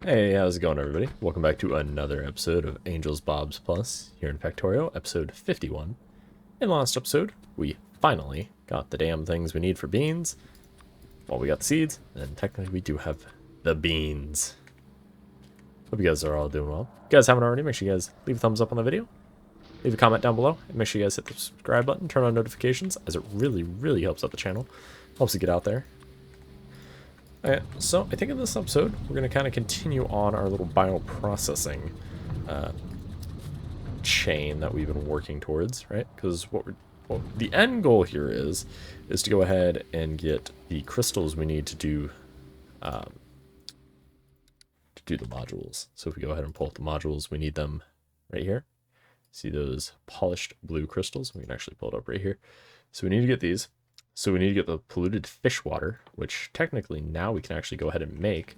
Hey, how's it going, everybody? Welcome back to another episode of AngelsBobs Plus here in Factorio, episode 51. In the last episode, we finally got the damn things we need for beans. Well, we got the seeds, and technically we do have the beans. Hope you guys are all doing well. If you guys haven't already, make sure you guys leave a thumbs up on the video. Leave a comment down below, and make sure you guys hit the subscribe button, turn on notifications, as it really helps out the channel. Helps it get out there. Alright, so I think in this episode, we're going to kind of continue on our little bioprocessing chain that we've been working towards, right? Because the end goal here is to go ahead and get the crystals we need to do the modules. So if we go ahead and pull up the modules, we need them right here. See those polished blue crystals? We can actually pull it up right here. So we need to get these. So we need to get the polluted fish water, which technically now we can actually go ahead and make.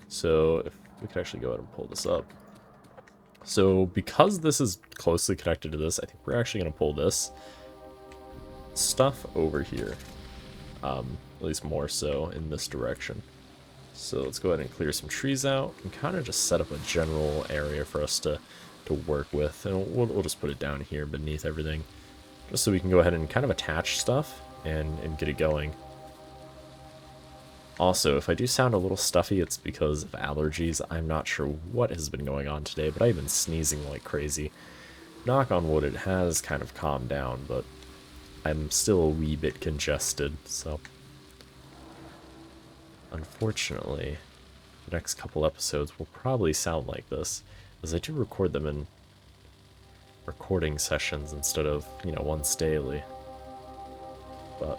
So if we could actually go ahead and pull this up. So because this is closely connected to this, I think we're actually going to pull this stuff over here. At least more so in this direction. So let's go ahead and clear some trees out and kind of just set up a general area for us to work with. And we'll just put it down here beneath everything. Just so we can go ahead and kind of attach stuff and get it going. Also, if I do sound a little stuffy, it's because of allergies. I'm not sure what has been going on today, but I've been sneezing like crazy. Knock on wood, it has kind of calmed down, but I'm still a wee bit congested, so unfortunately, the next couple episodes will probably sound like this, as I do record them in recording sessions instead of, once daily. But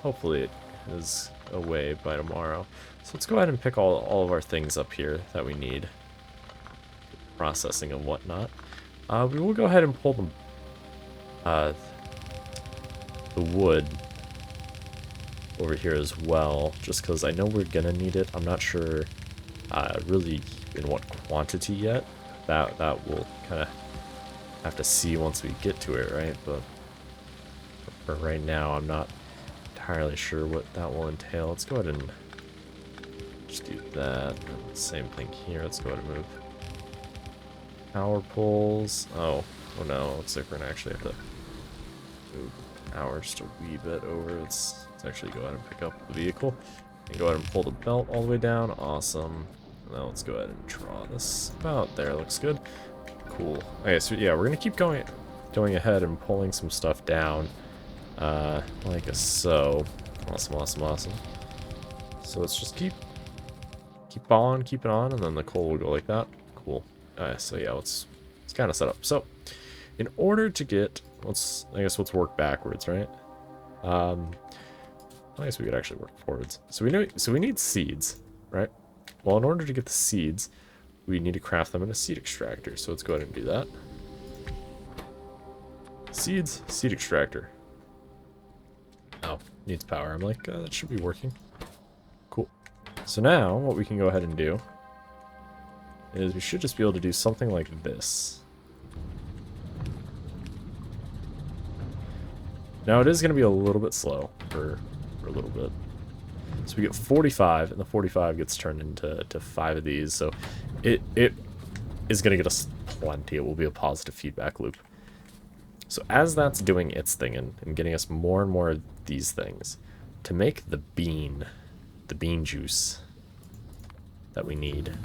hopefully it is away by tomorrow. So let's go ahead and pick all of our things up here that we need. Processing and whatnot. We will go ahead and pull the wood over here as well, just because I know we're gonna need it. I'm not sure really in what quantity yet. That we'll kind of have to see once we get to it, right? But for right now, I'm not entirely sure what that will entail. Let's go ahead and just do that. And same thing here. Let's go ahead and move power poles. Oh no, looks like we're gonna actually have to move power just a wee bit over. Let's actually go ahead and pick up the vehicle and go ahead and pull the belt all the way down. Awesome. Now let's go ahead and draw this about there. Looks good. Cool. Okay, so yeah, we're gonna keep going ahead and pulling some stuff down. Like so. Awesome. So let's just keep on, keep it on, and then the coal will go like that. Cool. So yeah, let's kind of set up. So, in order to get, let's work backwards, right? I guess we could actually work forwards. So we need seeds, right? Well, in order to get the seeds, we need to craft them in a seed extractor. So let's go ahead and do that. Seeds, seed extractor. Oh, needs power. I'm like, that should be working. Cool. So now, what we can go ahead and do is we should just be able to do something like this. Now, it is going to be a little bit slow for a little bit. So we get 45, and the 45 gets turned into 5 of these. So it is going to get us plenty. It will be a positive feedback loop. So as that's doing its thing and getting us more and more of these things, to make the bean juice that we need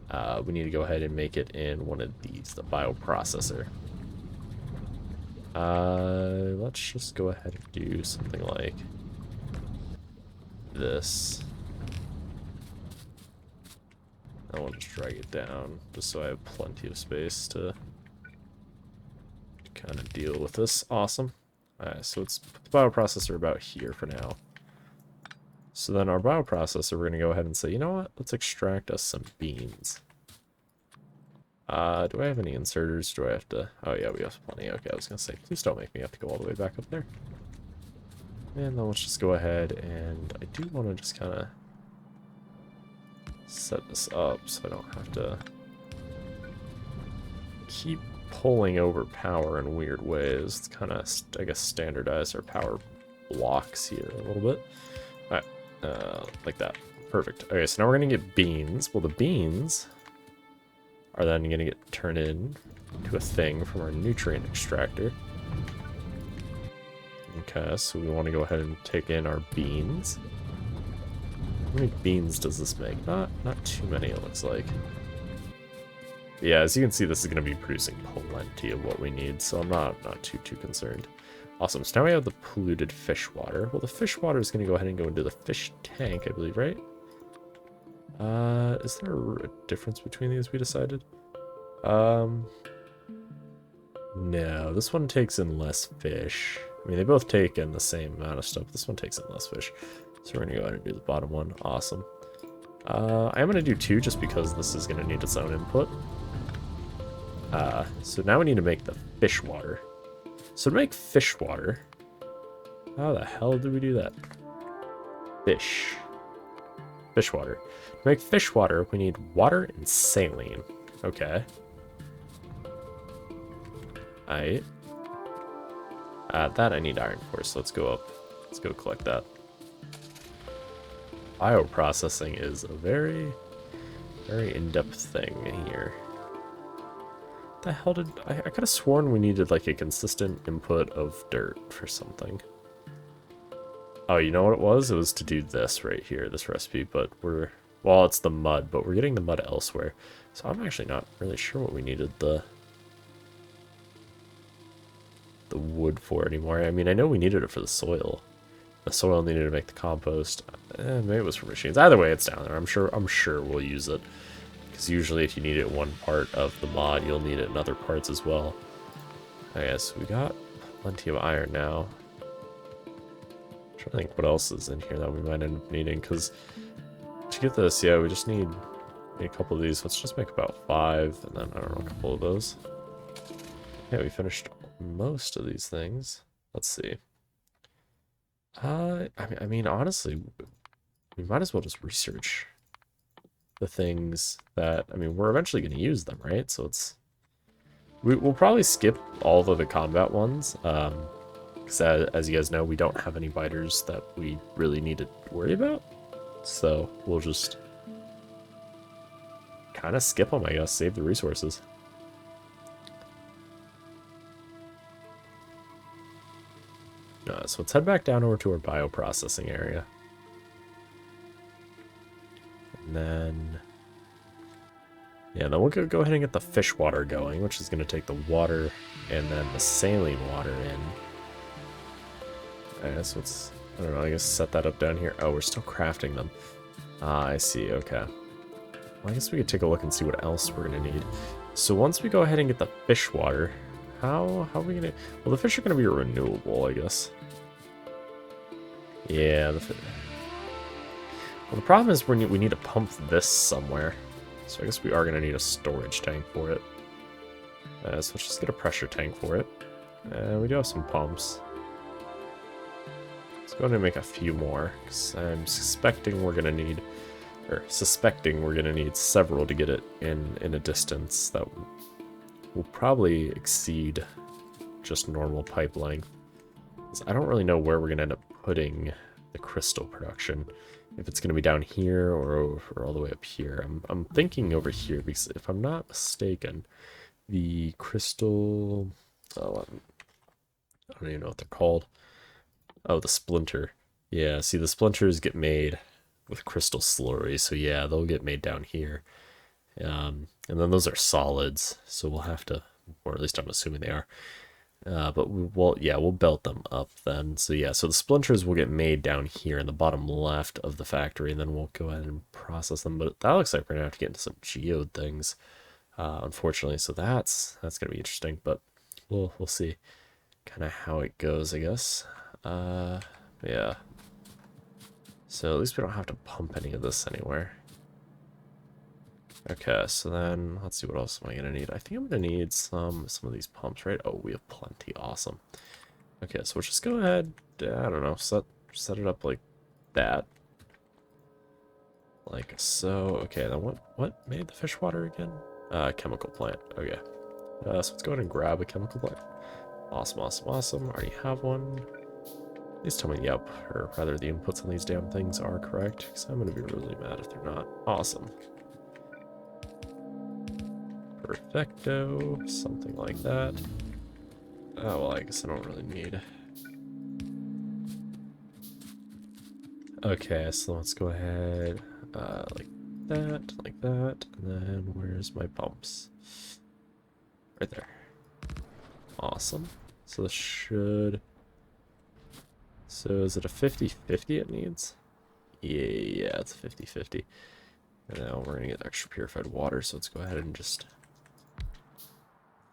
to go ahead and make it in one of these, the bioprocessor. Let's just go ahead and do something like this. I want to just drag it down just so I have plenty of space to kind of deal with this. Awesome. Alright, so let's put the bioprocessor about here for now. So then our bioprocessor, we're going to go ahead and say, you know what? Let's extract us some beans. Do I have any inserters? Do I have to... Oh yeah, we have plenty. Okay, I was going to say, please don't make me have to go all the way back up there. And then let's just go ahead and I do want to just kind of set this up so I don't have to keep pulling over power in weird ways. It's kind of, I guess, standardize our power blocks here a little bit. Alright, like that. Perfect. Okay, so now we're going to get beans. Well, the beans are then going to get turned into a thing from our nutrient extractor. Okay, so we want to go ahead and take in our beans. How many beans does this make? Not too many, it looks like. Yeah, as you can see, this is going to be producing plenty of what we need, so I'm not too concerned. Awesome, so now we have the polluted fish water. Well, the fish water is going to go ahead and go into the fish tank, I believe, right? Is there a difference between these, we decided? No, this one takes in less fish. I mean, they both take in the same amount of stuff. This one takes in less fish. So we're going to go ahead and do the bottom one. Awesome. I am going to do 2 just because this is going to need its own input. So now we need to make the fish water. So to make fish water, how the hell did we do that? Fish water. To make fish water, we need water and saline. Okay. That I need iron for, so let's go up. Let's go collect that. Bioprocessing is a very in-depth thing here. The hell did I could have sworn we needed like a consistent input of dirt for something. Oh, you know what it was? It was to do this right here, this recipe, but well, it's the mud, but we're getting the mud elsewhere. So I'm actually not really sure what we needed the wood for anymore. I mean, I know we needed it for the soil. The soil needed to make the compost. Maybe it was for machines. Either way, it's down there. I'm sure we'll use it. Because usually if you need it in one part of the mod, you'll need it in other parts as well. Okay, so we got plenty of iron now. I'm trying to think what else is in here that we might end up needing, because to get this, yeah, we just need a couple of these. Let's just make about 5, and then, I don't know, a couple of those. Yeah, we finished most of these things. Let's see. I mean, honestly, we might as well just research the things that, I mean, we're eventually going to use them, right? So we'll probably skip all of the combat ones, because as you guys know, we don't have any biters that we really need to worry about. So we'll just kind of skip them, I guess, save the resources. So let's head back down over to our bioprocessing area. And then, yeah, then we'll go ahead and get the fish water going, which is going to take the water and then the saline water in. I guess let's, I don't know, I guess set that up down here. Oh, we're still crafting them. Ah, I see, okay. Well, I guess we could take a look and see what else we're going to need. So once we go ahead and get the fish water, how are we going to... Well, the fish are going to be renewable, I guess. Yeah, well, the problem is we need to pump this somewhere. So I guess we are going to need a storage tank for it. So let's just get a pressure tank for it. We do have some pumps. Let's go ahead and make a few more, because I'm suspecting we're going to need... Or suspecting we're going to need several to get it in a distance that will probably exceed just normal pipe length. I don't really know where we're going to end up putting the crystal production. If it's going to be down here or all the way up here. I'm thinking over here, because if I'm not mistaken, the crystal... Oh, I don't even know what they're called. Oh, the splinter. Yeah, see, the splinters get made with crystal slurry, so yeah, they'll get made down here. And then those are solids, so we'll have to, or at least I'm assuming they are. But we'll belt them up then. So yeah, so the splinters will get made down here in the bottom left of the factory, and then we'll go ahead and process them. But that looks like we're gonna have to get into some geode things, unfortunately. So that's gonna be interesting. But we'll see kind of how it goes, I guess. Yeah. So at least we don't have to pump any of this anywhere. Okay, so then let's see, what else am I gonna need? I think I'm gonna need some of these pumps, right? Oh, we have plenty. Awesome. Okay, so we'll just go ahead. I don't know, set it up like that, like so. Okay, then what made the fish water again? Chemical plant. Okay. So let's go ahead and grab a chemical plant. Awesome. Already have one. Please tell me yep, or rather the inputs on these damn things are correct, because I'm going to be really mad if they're not. Awesome. Perfecto, something like that. Oh, well, I guess I don't really need. Okay, so let's go ahead, like that, and then where's my pumps? Right there. Awesome. So this should... So is it a 50-50 it needs? Yeah, it's 50-50. And now we're gonna get extra purified water, so let's go ahead and just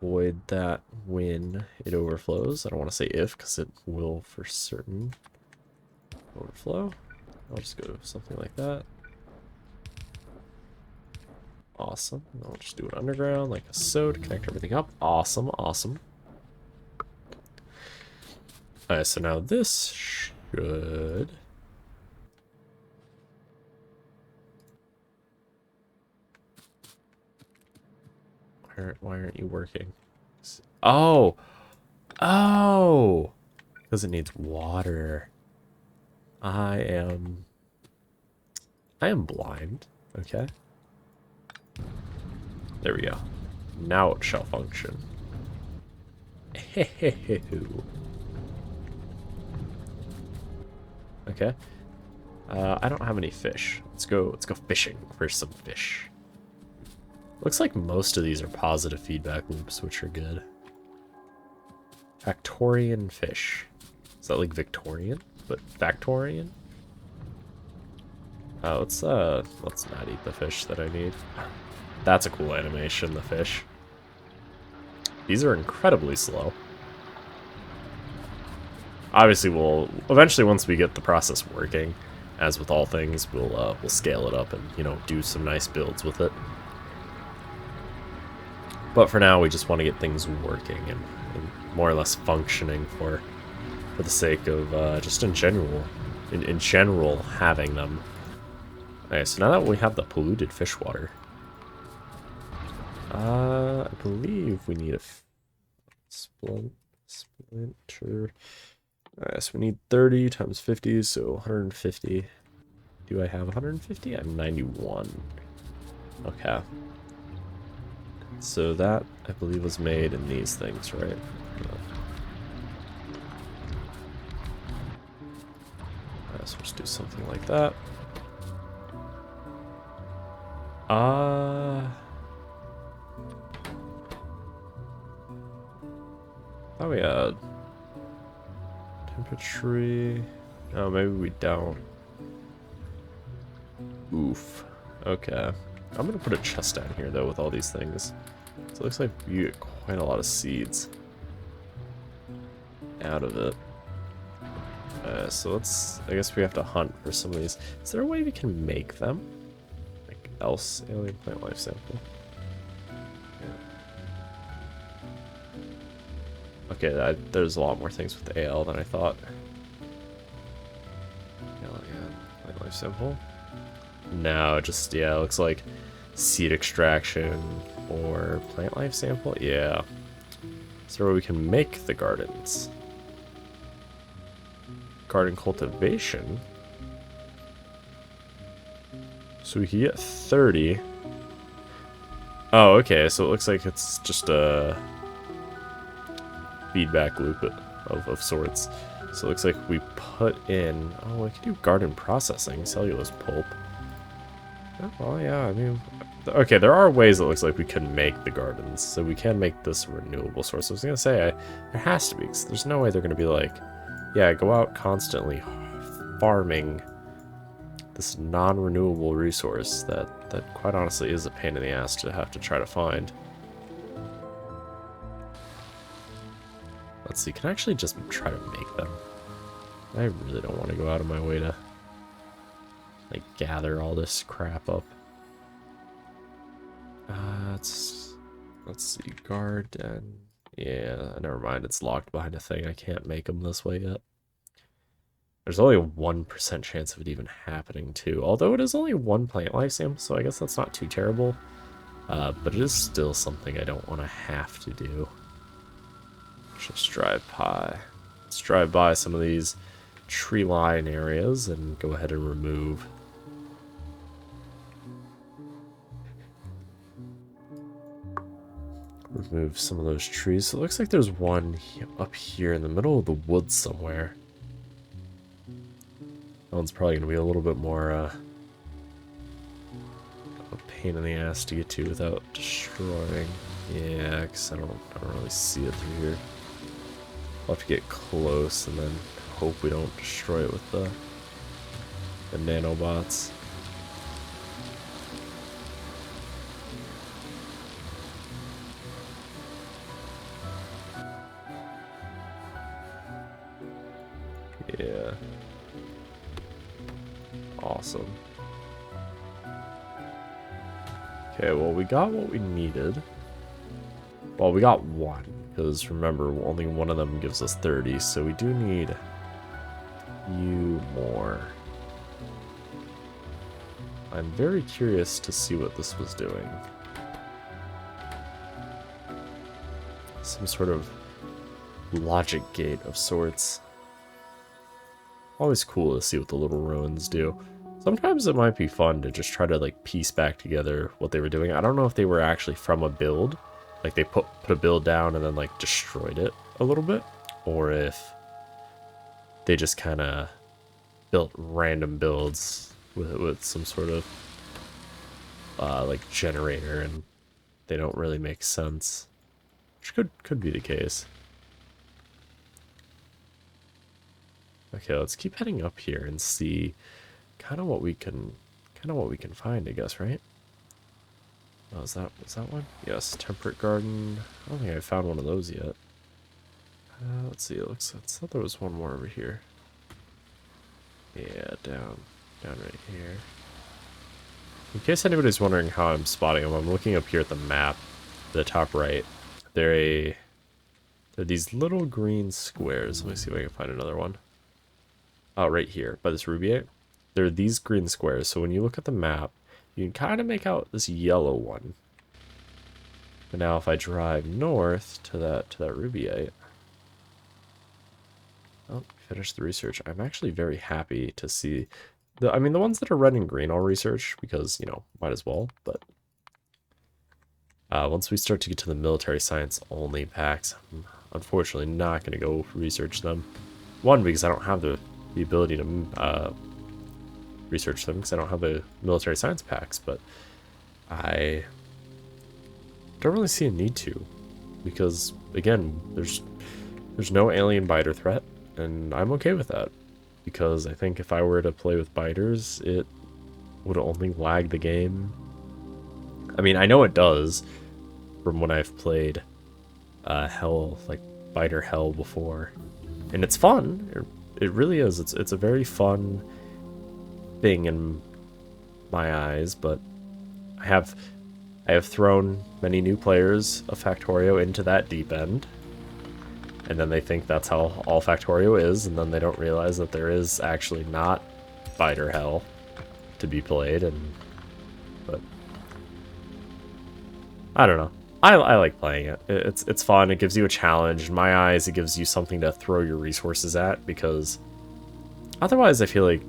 void that when it overflows. I don't want to say if, because it will for certain overflow. I'll just go something like that. Awesome. And I'll just do it underground like so to connect everything up. Awesome, awesome. Alright, so now this should... Why aren't you working? Oh! Oh! Because it needs water. I am blind. Okay. There we go. Now it shall function. Okay. I don't have any fish. Let's go fishing for some fish. Looks like most of these are positive feedback loops, which are good. Factorian fish. Is that like Victorian? But Factorian? Let's not eat the fish that I need. That's a cool animation, the fish. These are incredibly slow. Obviously, we'll eventually, once we get the process working, as with all things, we'll scale it up and, you know, do some nice builds with it. But for now, we just want to get things working and more or less functioning for the sake of just in general having them. Okay, so now that we have the polluted fish water, I believe we need a splinter. Alright, so we need 30 times 50, so 150. Do I have 150? I'm 91. Okay. So that, I believe, was made in these things, right? So let's do something like that. Oh, we had temperature. Oh, maybe we don't. Oof. Okay. I'm gonna put a chest down here though with all these things. So it looks like you get quite a lot of seeds out of it. So let's, I guess we have to hunt for some of these. Is there a way we can make them? Like else alien plant life sample? Yeah. Okay, there's a lot more things with AL than I thought. Alien plant life sample. No, just, yeah, it looks like seed extraction or plant life sample. Yeah. Is there a way we can make the gardens? Garden cultivation. So we can get 30. Oh, okay, so it looks like it's just a feedback loop of sorts. So it looks like we put in... Oh, we can do garden processing, cellulose pulp. Oh, well, yeah, I mean... Okay, there are ways it looks like we can make the gardens, so we can make this a renewable source. I was gonna say, there has to be, because there's no way they're gonna be like, yeah, go out constantly farming this non-renewable resource that quite honestly is a pain in the ass to have to try to find. Let's see, can I actually just try to make them? I really don't want to go out of my way to, like, gather all this crap up. Let's see, garden. Yeah, never mind, it's locked behind a thing. I can't make them this way yet. There's only a 1% chance of it even happening, too. Although it is only one plant life sample, so I guess that's not too terrible. But it is still something I don't want to have to do. Let's just drive by. Let's drive by some of these tree line areas and go ahead and remove some of those trees. So it looks like there's one up here in the middle of the woods somewhere. That one's probably going to be a little bit more a pain in the ass to get to without destroying. Yeah, because I don't really see it through here. I'll have to get close and then hope we don't destroy it with the nanobots. Yeah. Awesome. Okay, well, we got what we needed. Well, we got one, because remember, only one of them gives us 30, so we do need a few more. I'm very curious to see what this was doing. Some sort of logic gate of sorts. Always cool to see what the little ruins do. Sometimes it might be fun to just try to like piece back together what they were doing. I don't know if they were actually from a build, like they put a build down and then like destroyed it a little bit, or if they just kind of built random builds with some sort of like generator and they don't really make sense, which could be the case. Okay, let's keep heading up here and see kind of what we can find, I guess, right? Oh, was that one? Yes, temperate garden. I don't think I found one of those yet. Let's see. I thought there was one more over here. Yeah, down right here. In case anybody's wondering how I'm spotting them, I'm looking up here at the map, the top right. They're these little green squares. Let me see if I can find another one. Oh, right here, by this rubiate. There are these green squares, so when you look at the map, you can kind of make out this yellow one. But now if I drive north to that rubiate... Oh, finish the research. I'm actually very happy to see... the ones that are red and green I'll research, because, you know, might as well, but... once we start to get to the military science only packs, I'm unfortunately not going to go research them. One, because I don't have the ability to research them, because I don't have the military science packs, but I don't really see a need to, because again, there's no alien biter threat, and I'm okay with that, because I think if I were to play with biters, it would only lag the game. I mean, I know it does from when I've played hell, like biter hell before, and it's fun. It really is. It's a very fun thing in my eyes, but I have thrown many new players of Factorio into that deep end, and then they think that's how all Factorio is, and then they don't realize that there is actually not biter hell to be played. But I don't know. I like playing it. It's fun. It gives you a challenge. In my eyes, it gives you something to throw your resources at, because otherwise I feel like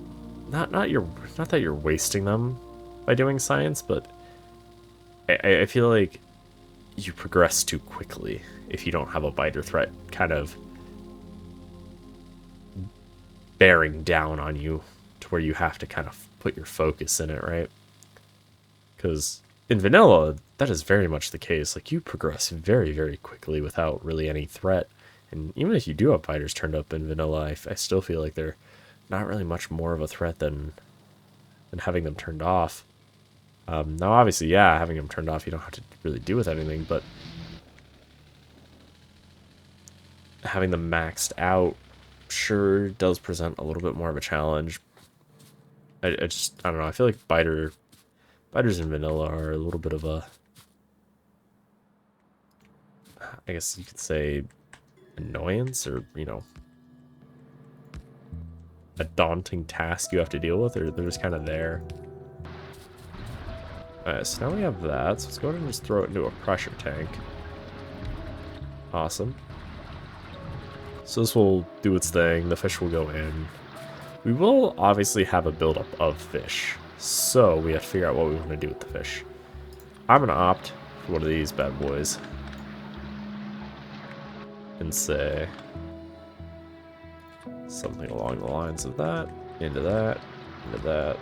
not that you're wasting them by doing science, but I feel like you progress too quickly if you don't have a biter threat kind of bearing down on you to where you have to kind of put your focus in it, right? Because in vanilla, that is very much the case. Like, you progress very, very quickly without really any threat. And even if you do have biters turned up in vanilla, I still feel like they're not really much more of a threat than having them turned off. Now, obviously, yeah, having them turned off, you don't have to really do with anything, but having them maxed out sure does present a little bit more of a challenge. I don't know. I feel like biters in vanilla are a little bit of a, I guess you could say, annoyance, or, you know, a daunting task you have to deal with, or they're just kind of there. Alright, so now we have that, so let's go ahead and just throw it into a pressure tank. Awesome. So this will do its thing, the fish will go in, We will obviously have a buildup of fish, so we have to figure out what we want to do with the fish. I'm going to opt for one of these bad boys and say something along the lines of that, into that, into that.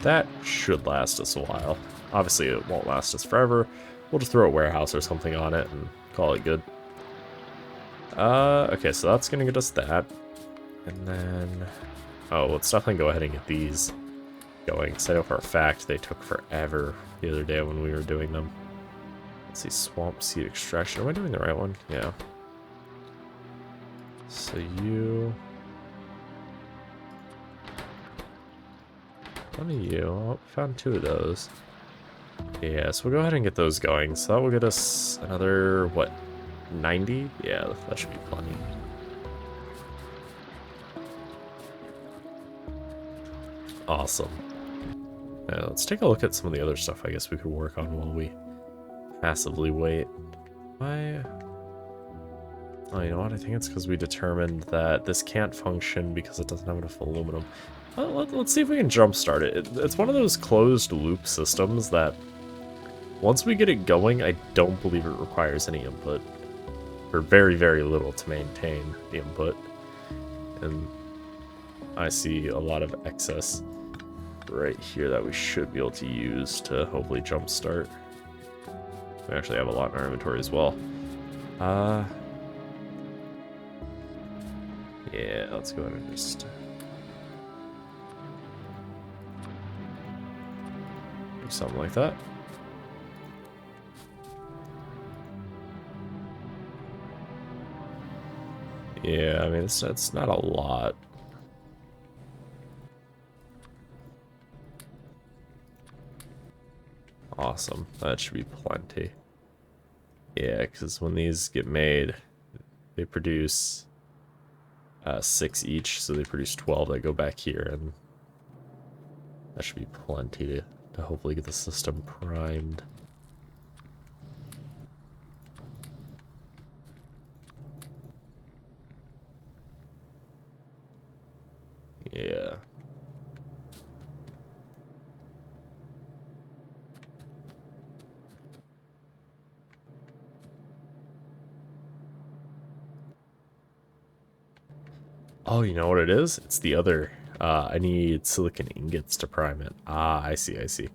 That should last us a while. Obviously, it won't last us forever. We'll just throw a warehouse or something on it and call it good. Okay, so that's gonna get us that. And then... oh, let's definitely go ahead and get these going, because I know for a fact they took forever the other day when we were doing them. Let's see, swamp seed extraction. Am I doing the right one? Yeah. So you... one of you. Oh, found 2 of those. Yeah, so we'll go ahead and get those going. So that will get us another, what, 90? Yeah, that should be plenty. Awesome. Now, let's take a look at some of the other stuff I guess we could work on while we passively wait. Oh, you know what? I think it's because we determined that this can't function because it doesn't have enough aluminum. Well, let's see if we can jumpstart it. It's one of those closed loop systems that once we get it going, I don't believe it requires any input. Or very, very little to maintain the input. And I see a lot of excess right here that we should be able to use to hopefully jumpstart. We actually have a lot in our inventory as well. Yeah, let's go ahead and just... do something like that. Yeah, I mean, it's not a lot. Awesome. That should be plenty. Yeah, because when these get made, they produce 6 each, so they produce 12 that go back here, and that should be plenty to hopefully get the system primed. Yeah. Oh, you know what it is? It's the other. I need silicon ingots to prime it. Ah, I see, I see.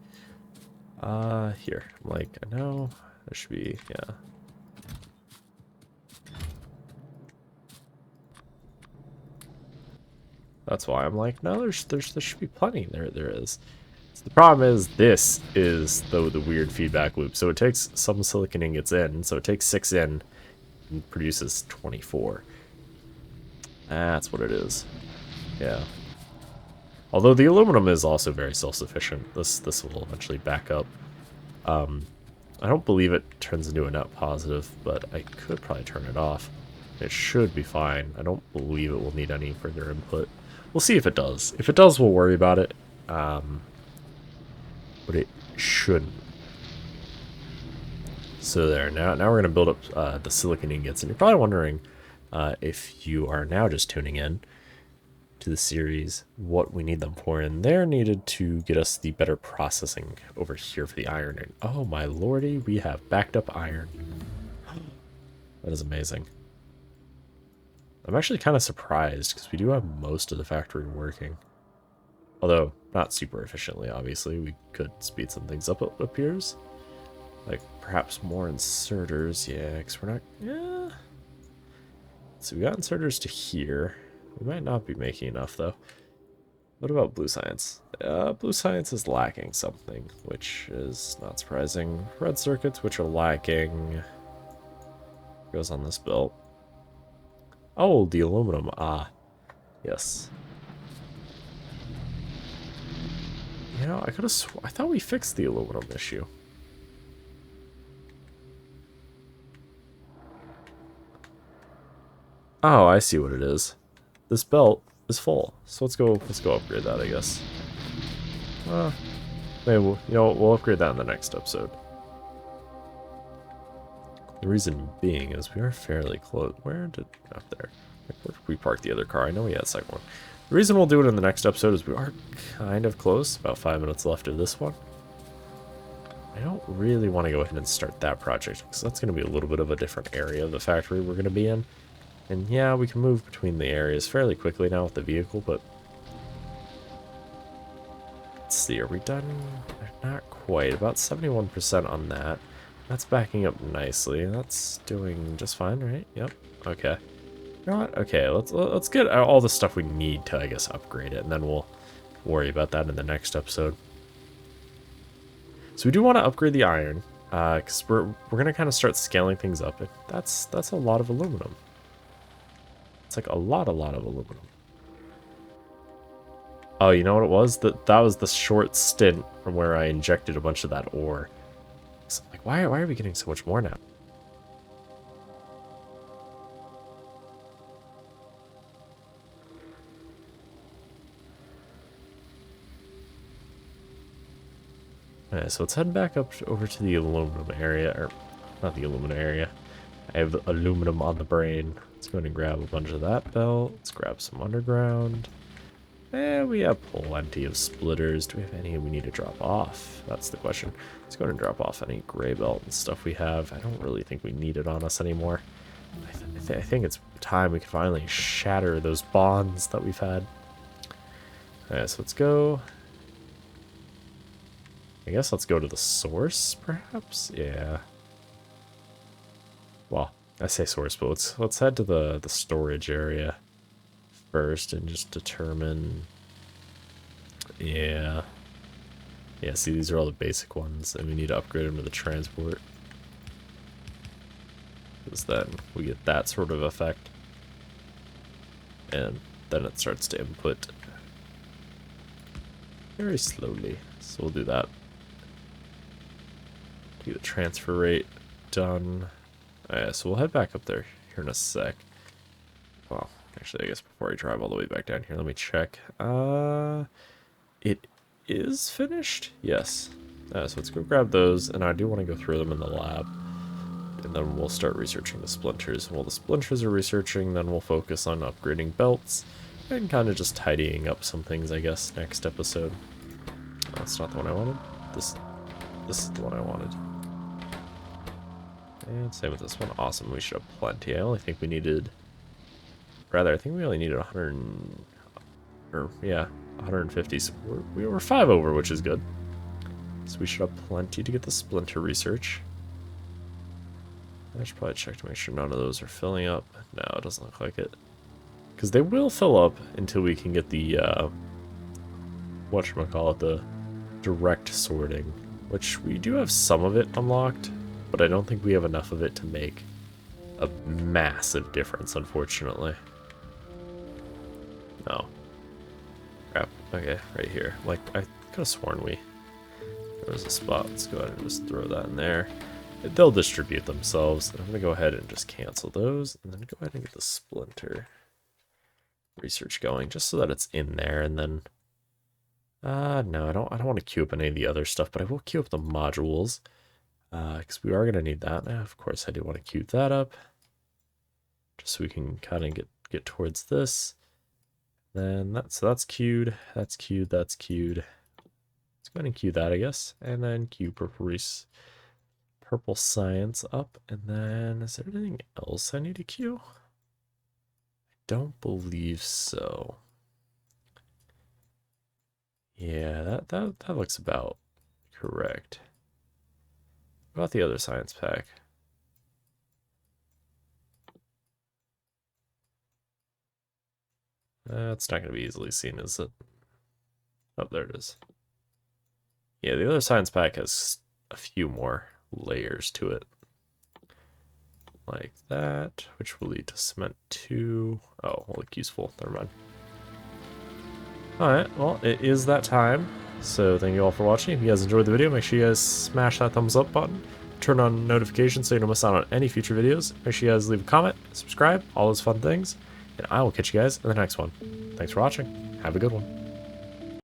Here. I'm like, I know there should be, yeah. That's why I'm like, no, there should be plenty. There is. So the problem is this is the weird feedback loop. So it takes some silicon ingots in, so it takes 6 in and produces 24. That's what it is. Yeah. Although the aluminum is also very self-sufficient. This will eventually back up. I don't believe it turns into a net positive, but I could probably turn it off. It should be fine. I don't believe it will need any further input. We'll see if it does. If it does, we'll worry about it. But it shouldn't. So there. Now we're going to build up the silicon ingots. And you're probably wondering, if you are now just tuning in to the series, what we need them for. And they're needed to get us the better processing over here for the iron. And oh my lordy, we have backed up iron. That is amazing. I'm actually kind of surprised because we do have most of the factory working. Although, not super efficiently, obviously. We could speed some things up, it appears. Like, perhaps more inserters. Yeah, because we're not... yeah. So we got inserters to here. We might not be making enough, though. What about blue science? Blue science is lacking something, which is not surprising. Red circuits, which are lacking... goes on this belt. Oh, the aluminum. Ah, yes. You know, I could have I thought we fixed the aluminum issue. Oh, I see what it is. This belt is full, so let's go upgrade that, I guess. Maybe we'll upgrade that in the next episode. The reason being is we are fairly close. Where did... Up there. Where did we park the other car? I know we had a second one. The reason we'll do it in the next episode is we are kind of close. About 5 minutes left of this one. I don't really want to go ahead and start that project, because that's going to be a little bit of a different area of the factory we're going to be in. And yeah, we can move between the areas fairly quickly now with the vehicle, but... Let's see, are we done? Not quite. About 71% on that. That's backing up nicely. That's doing just fine, right? Yep. Okay. You know what? Okay, let's get all the stuff we need to, I guess, upgrade it, and then we'll worry about that in the next episode. So we do want to upgrade the iron, because we're gonna kind of start scaling things up. That's a lot of aluminum. It's like a lot of aluminum. Oh, you know what it was? That was the short stint from where I injected a bunch of that ore. So, like, why are we getting so much more now? Alright, so let's head back up over to the aluminum area, or not the aluminum area. I have aluminum on the brain. Let's go ahead and grab a bunch of that belt. Let's grab some underground. And we have plenty of splitters. Do we have any we need to drop off? That's the question. Let's go ahead and drop off any gray belt and stuff we have. I don't really think we need it on us anymore. I think it's time we can finally shatter those bonds that we've had. Alright, so let's go. I guess let's go to the source, perhaps? Yeah. Well, I say source, but let's head to the storage area first and just determine... Yeah. Yeah, see, these are all the basic ones, and we need to upgrade them to the transport. Because then we get that sort of effect. And then it starts to input very slowly. So we'll do that. Get the transfer rate done. Alright, so we'll head back up there here in a sec. Well, actually, I guess before I drive all the way back down here, let me check. It is finished? Yes. So let's go grab those, and I do want to go through them in the lab. And then we'll start researching the splinters. While the splinters are researching, then we'll focus on upgrading belts and kind of just tidying up some things, I guess, next episode. That's not the one I wanted. This is the one I wanted. And same with this one. Awesome. We should have plenty. I only think we needed... Rather, I think we only needed 100... Or, yeah, 150. So we were 5 over, which is good. So we should have plenty to get the splinter research. I should probably check to make sure none of those are filling up. No, it doesn't look like it. Because they will fill up until we can get the, whatchamacallit, the direct sorting. Which we do have some of it unlocked, but I don't think we have enough of it to make a massive difference, unfortunately. No. Crap. Okay, right here. Like, I could have sworn there was a spot. Let's go ahead and just throw that in there. They'll distribute themselves. I'm going to go ahead and just cancel those, and then go ahead and get the splinter research going, just so that it's in there, and then... no, I don't want to queue up any of the other stuff, but I will queue up the modules, because we are going to need that. Of course, I do want to queue that up, just so we can kind of get towards this. Then that's queued, that's queued, that's queued. Let's go ahead and queue that, I guess, and then queue purple science up, and then is there anything else I need to queue? I don't believe so. Yeah, that looks about correct. What about the other science pack? It's not going to be easily seen, is it? Oh, there it is. Yeah, the other science pack has a few more layers to it. Like that, which will lead to cement 2. Oh, will look useful. Never mind. Alright, well, it is that time. So thank you all for watching. If you guys enjoyed the video, make sure you guys smash that thumbs up button. Turn on notifications so you don't miss out on any future videos. Make sure you guys leave a comment, subscribe, all those fun things. And I will catch you guys in the next one. Thanks for watching. Have a good one.